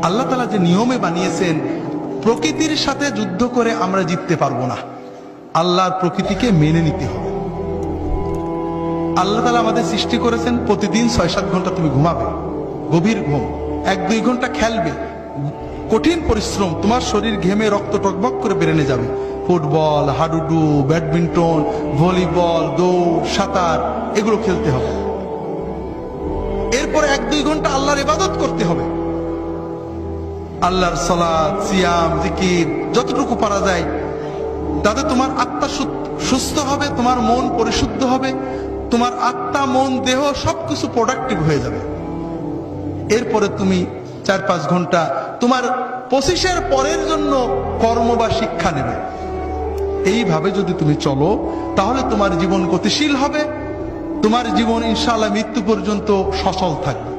আল্লাহ তাআলা যে নিয়মে বানিয়েছেন, প্রকৃতির সাথে যুদ্ধ করে আমরা জিততে পারবো না, আল্লাহর প্রকৃতিকে মেনে নিতে হবে। আল্লাহ তাআলা আমাদের সৃষ্টি করেছেন প্রতিদিন 6-7 ঘন্টা তুমি ঘুমাবে, গভীর ঘুম, 1-2 ঘন্টা খেলবে, কঠিন পরিশ্রম, তোমার শরীর ঘেমে রক্ত টকবক করে বেরেনে যাবে। ফুটবল, হাডুডু, ব্যাডমিন্টন, ভলিবল, দৌড়, সাঁতার, এগুলো খেলতে হবে। এরপর 1-2 ঘন্টা আল্লাহর ইবাদত করতে হবে, আল্লাহর সালাত, সিয়াম, জিকির যতটুকু পারা যায়, তাতে তোমার আত্মা সুস্থ হবে, তোমার মন পরিশুদ্ধ হবে, তোমার আত্মা, মন, দেহ সবকিছু প্রোডাক্টিভ হয়ে যাবে। এরপরে তুমি 4-5 ঘন্টা তোমার 25-এর পরের জন্য কর্ম বা শিক্ষা নেবে। এইভাবে যদি তুমি চলো, তাহলে তোমার জীবন গতিশীল হবে, তোমার জীবন ইনশাআল্লাহ মৃত্যু পর্যন্ত সচল থাকবে।